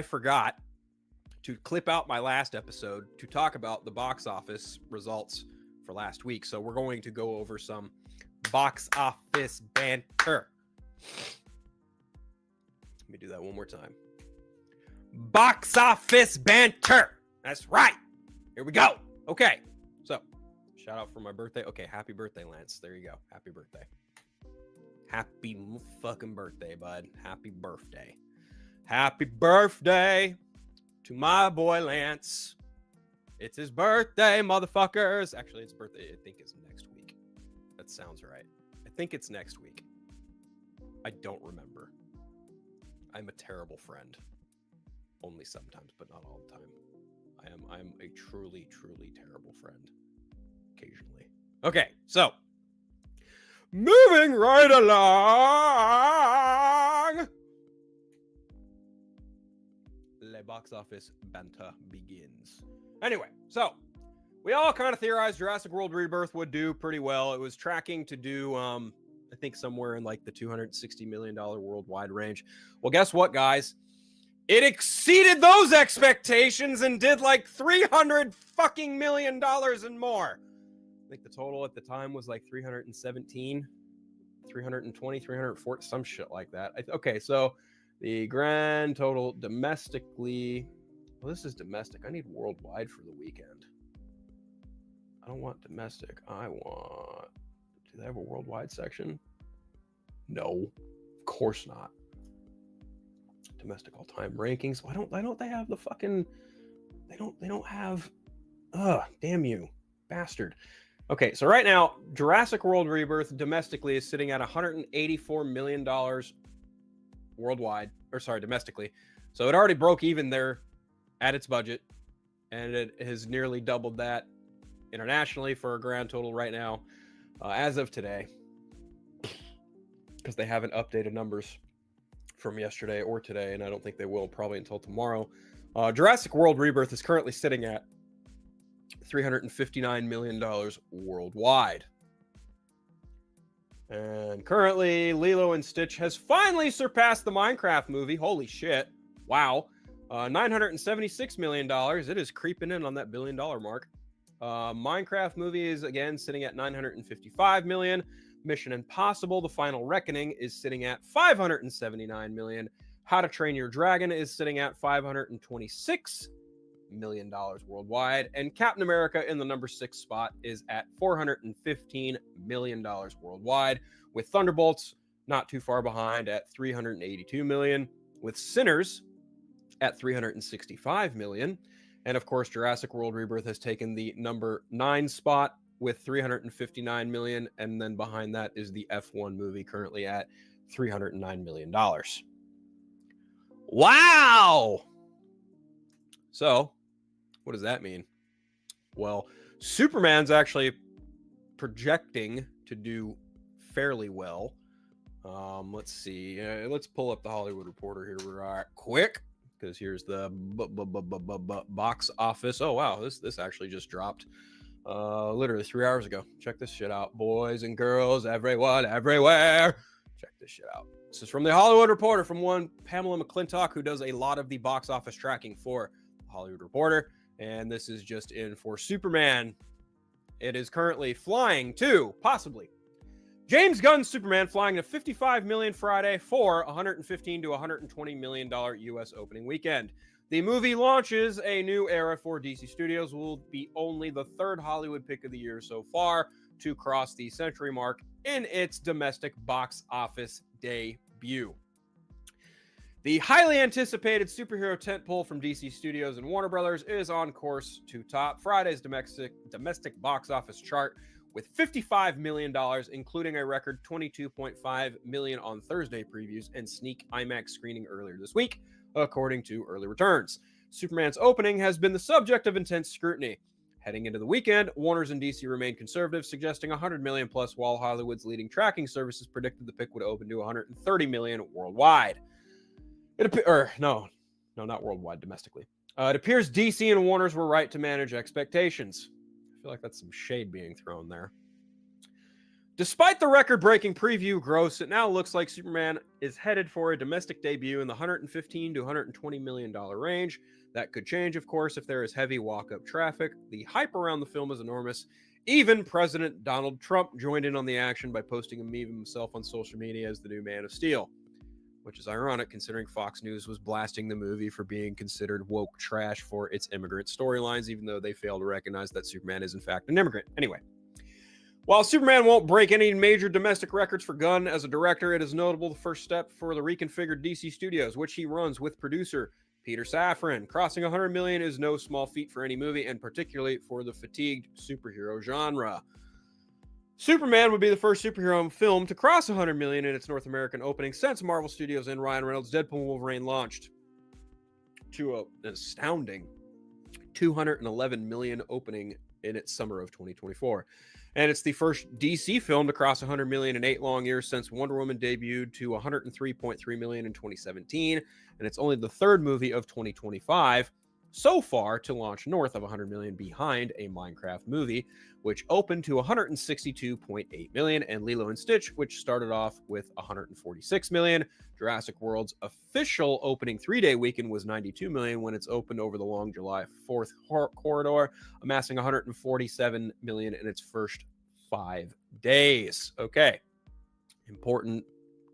I forgot to clip out my last episode to talk about the box office results for last week. So we're going to go over some box office banter. Let me do that one more time. Box office banter. That's right. Here we go. Okay. So, shout out for my birthday. Okay, happy birthday, Lance. There you go. Happy birthday. Happy fucking birthday, bud. Happy birthday. Happy birthday to my boy Lance. It's his birthday, motherfuckers. Actually, his birthday, I think, is next week. That sounds right. I think it's next week. I don't remember. I'm a terrible friend. Only sometimes, but not all the time. I'm a truly, truly terrible friend. Occasionally. Okay, so moving right along. The box office banter begins. Anyway, so we all kind of theorized Jurassic World Rebirth would do pretty well. It was tracking to do, I think somewhere in like the $260 million worldwide range. Well, guess what, guys? It exceeded those expectations and did like $300 fucking million and more. I think the total at the time was like 317, 320, 340, some shit like that. Okay, so the grand total domestically, well, this is domestic. I need worldwide for the weekend. I don't want domestic. I want, do they have a worldwide section? No, of course not. Domestic all-time rankings. Why don't they have the fucking, they don't have, damn you, bastard. Okay, so right now, Jurassic World Rebirth domestically is sitting at $184 million worldwide, or sorry, domestically. So it already broke even there at its budget, and it has nearly doubled that internationally for a grand total right now, as of today, because they haven't updated numbers from yesterday or today, and I don't think they will probably until tomorrow. Jurassic World Rebirth is currently sitting at $359 million worldwide. And currently, Lilo and Stitch has finally surpassed the Minecraft movie. Holy shit. Wow. $976 million. It is creeping in on that $1 billion mark. Minecraft movie is again sitting at $955 million. Mission Impossible: The Final Reckoning is sitting at $579 million. How to Train Your Dragon is sitting at $526 million worldwide. And Captain America in the number 6 spot is at $415 million worldwide, with Thunderbolts not too far behind at $382 million, with Sinners at $365 million. And of course, Jurassic World Rebirth has taken the number 9 spot with $359 million, and then behind that is the F1 movie currently at $309 million. Wow! So, what does that mean? Well, Superman's actually projecting to do fairly well. Let's see. Let's pull up the Hollywood Reporter here right quick, because here's the box office. Oh, wow. This actually just dropped literally 3 hours ago. Check this shit out, boys and girls, everyone, everywhere. Check this shit out. This is from the Hollywood Reporter, from one Pamela McClintock, who does a lot of the box office tracking for the Hollywood Reporter. And this is just in for Superman. It is currently flying to, possibly, James Gunn's Superman flying to $55 million Friday for $115 to $120 million U.S. opening weekend. The movie launches a new era for DC Studios, will be only the 3rd Hollywood pick of the year so far to cross the century mark in its domestic box office debut. The highly anticipated superhero tentpole from DC Studios and Warner Brothers is on course to top Friday's domestic box office chart with $55 million, including a record $22.5 million on Thursday previews and sneak IMAX screening earlier this week, according to early returns. Superman's opening has been the subject of intense scrutiny. Heading into the weekend, Warner's and DC remained conservative, suggesting $100 million plus, while Hollywood's leading tracking services predicted the pick would open to $130 million worldwide. No, not worldwide, domestically. It appears DC and Warner's were right to manage expectations. I feel like that's some shade being thrown there. Despite the record-breaking preview gross, it now looks like Superman is headed for a domestic debut in the $115 to $120 million range. That could change, of course, if there is heavy walk-up traffic. The hype around the film is enormous. Even President Donald Trump joined in on the action by posting a meme of himself on social media as the new Man of Steel, which is ironic considering Fox News was blasting the movie for being considered woke trash for its immigrant storylines, even though they fail to recognize that Superman is in fact an immigrant. Anyway, while Superman won't break any major domestic records for Gunn as a director, it is notable the first step for the reconfigured DC Studios, which he runs with producer Peter Safran. Crossing 100 million is no small feat for any movie, and particularly for the fatigued superhero genre. Superman would be the first superhero film to cross 100 million in its North American opening since Marvel Studios and Ryan Reynolds' Deadpool and Wolverine launched to an astounding 211 million opening in its summer of 2024. And it's the first DC film to cross 100 million in 8 long years since Wonder Woman debuted to 103.3 million in 2017. And it's only the third movie of 2025 so far to launch north of 100 million behind a Minecraft movie, which opened to 162.8 million, and Lilo and Stitch, which started off with 146 million. Jurassic World's official opening 3-day weekend was 92 million when it's opened over the long July 4th corridor, amassing 147 million in its first 5 days. Okay, important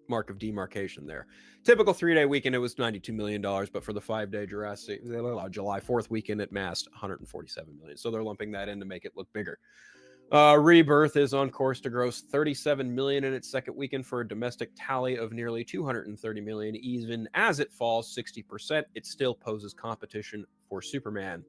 mark of demarcation there. Typical 3-day weekend, it was $92 million, but for the 5-day July 4th weekend, it massed 147 million. So they're lumping that in to make it look bigger. Rebirth is on course to gross 37 million in its second weekend for a domestic tally of nearly 230 million. Even as it falls 60%, it still poses competition for Superman.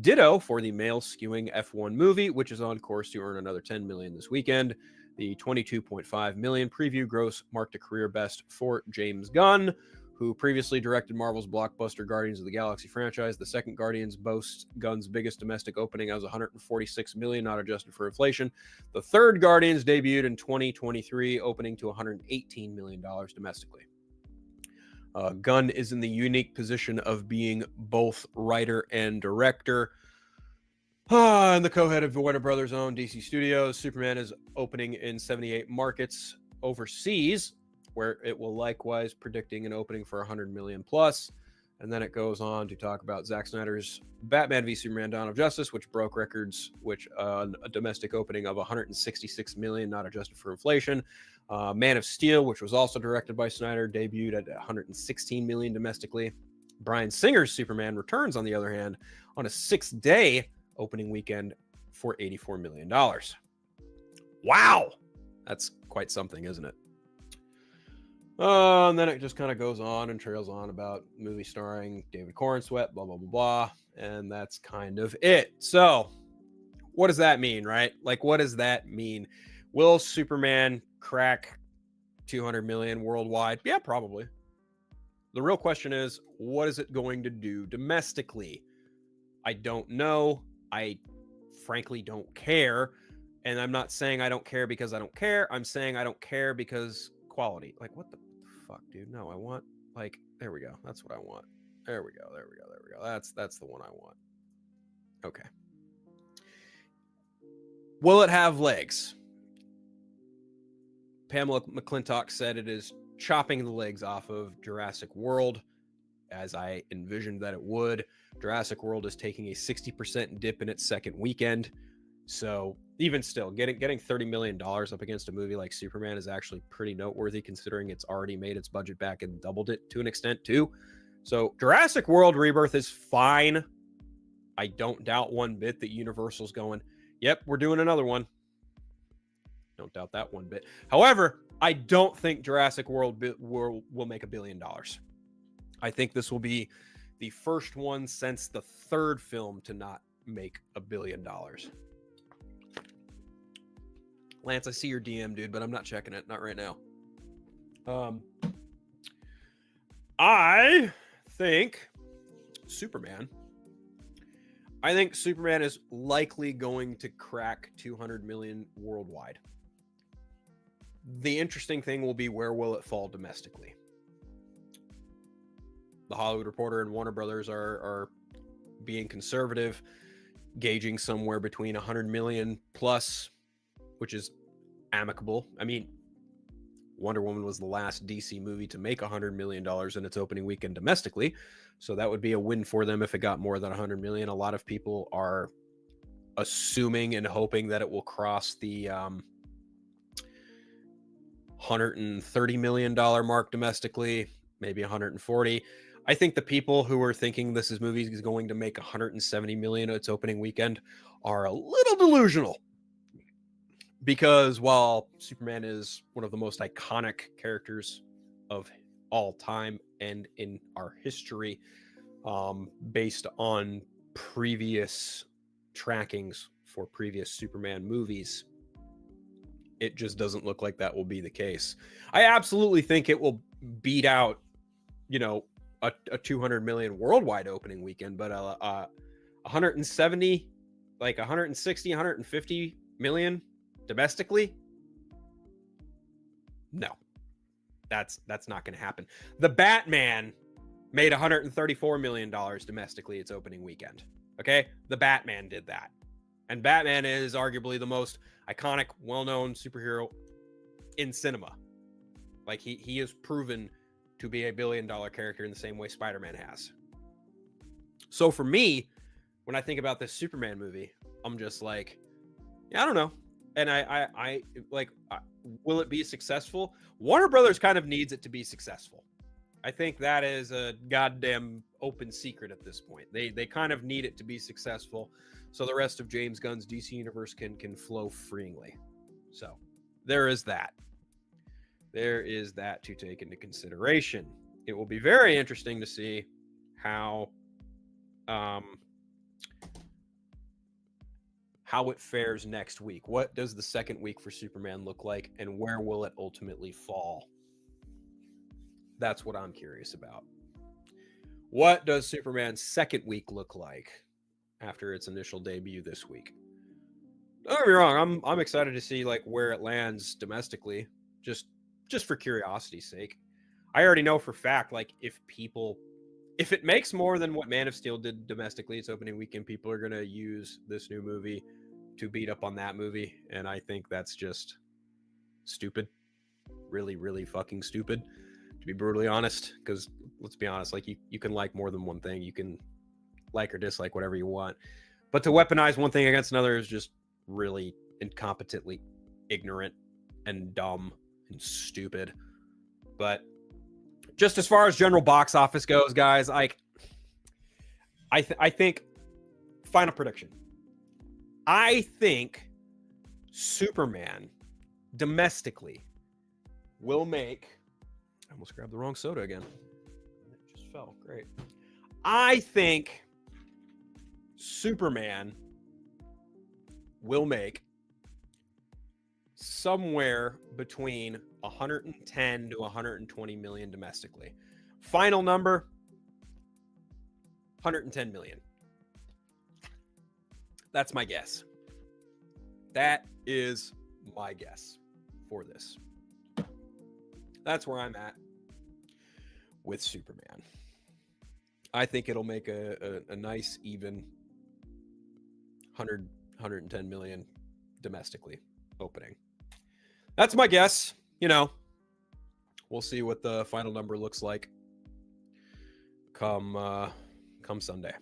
Ditto for the male skewing F1 movie, which is on course to earn another 10 million this weekend. The 22.5 million preview gross marked a career best for James Gunn, who previously directed Marvel's blockbuster Guardians of the Galaxy franchise. The second Guardians boasts Gunn's biggest domestic opening as 146 million, not adjusted for inflation. The third Guardians debuted in 2023, opening to $118 million domestically. Gunn is in the unique position of being both writer and director. And the co-head of Warner Brothers' own DC Studios. Superman is opening in 78 markets overseas, where it will likewise predicting an opening for 100 million plus. And then it goes on to talk about Zack Snyder's Batman v Superman: Dawn of Justice, which broke records, which a domestic opening of 166 million, not adjusted for inflation. Man of Steel, which was also directed by Snyder, debuted at 116 million domestically. Bryan Singer's Superman Returns, on the other hand, on a 6-day opening weekend for $84 million. Wow! That's quite something, isn't it? And then it just kind of goes on and trails on about movie starring David Corenswet, blah, blah, blah, blah. And that's kind of it. So what does that mean, right? Like, what does that mean? Will Superman crack 200 million worldwide? Yeah, probably. The real question is, what is it going to do domestically? I don't know. I frankly don't care. And I'm not saying I don't care because I don't care. I'm saying I don't care because quality. Like, what the fuck, dude? No, I want, like, there we go. That's what I want. There we go. There we go. There we go. That's the one I want. Okay. Will it have legs? Pamela McClintock said it is chopping the legs off of Jurassic World, as I envisioned that it would. Jurassic World is taking a 60% dip in its second weekend. So even still, getting $30 million up against a movie like Superman is actually pretty noteworthy, considering it's already made its budget back and doubled it to an extent too. So Jurassic World Rebirth is fine. I don't doubt one bit that Universal's going, yep, we're doing another one. Don't doubt that one bit. However, I don't think Jurassic World will make $1 billion. I think this will be the first one since the third film to not make $1 billion. Lance, I see your DM, dude, but I'm not checking it. Not right now. I think Superman is likely going to crack 200 million worldwide. The interesting thing will be, where will it fall domestically? The Hollywood Reporter and Warner Brothers are being conservative, gauging somewhere between 100 million plus, which is amicable. I mean, Wonder Woman was the last DC movie to make $100 million in its opening weekend domestically. So that would be a win for them if it got more than 100 million. A lot of people are assuming and hoping that it will cross the $130 million mark domestically, maybe 140. I think the people who are thinking this movie is going to make 170 million its opening weekend are a little delusional. Because while Superman is one of the most iconic characters of all time and in our history, based on previous trackings for previous Superman movies, it just doesn't look like that will be the case. I absolutely think it will beat out, a 200 million worldwide opening weekend, but 170, like 160, 150 million domestically, no, that's not going to happen. The Batman made $134 million domestically its opening weekend. Okay, the Batman did that, and Batman is arguably the most iconic, well-known superhero in cinema. Like he is proven to be a billion-dollar character in the same way Spider-Man has. So for me, when I think about this Superman movie, I'm just like, yeah, I don't know. And I will it be successful? Warner Brothers kind of needs it to be successful. I think that is a goddamn open secret at this point. They kind of need it to be successful, so the rest of James Gunn's DC universe can flow freely. So there is that. There is that to take into consideration. It will be very interesting to see how it fares next week. What does the second week for Superman look like, and where will it ultimately fall? That's what I'm curious about. What does Superman's second week look like after its initial debut this week? Don't get me wrong, I'm excited to see like where it lands domestically, just for curiosity's sake. I already know for fact, like if it makes more than what Man of Steel did domestically its opening weekend, people are gonna use this new movie to beat up on that movie, and I think that's just stupid. Really, really fucking stupid, to be brutally honest. Because let's be honest, like you can like more than one thing. You can like or dislike whatever you want, but to weaponize one thing against another is just really incompetently ignorant and dumb and stupid. But just as far as general box office goes, guys, like I think final prediction. I think Superman domestically will make, I almost grabbed the wrong soda again. It just fell. Great. I think Superman will make somewhere between 110 to 120 million domestically. Final number, 110 million. That's my guess. That is my guess for this. That's where I'm at with Superman. I think it'll make a nice, even 110 million domestically opening. That's my guess. We'll see what the final number looks like come Sunday.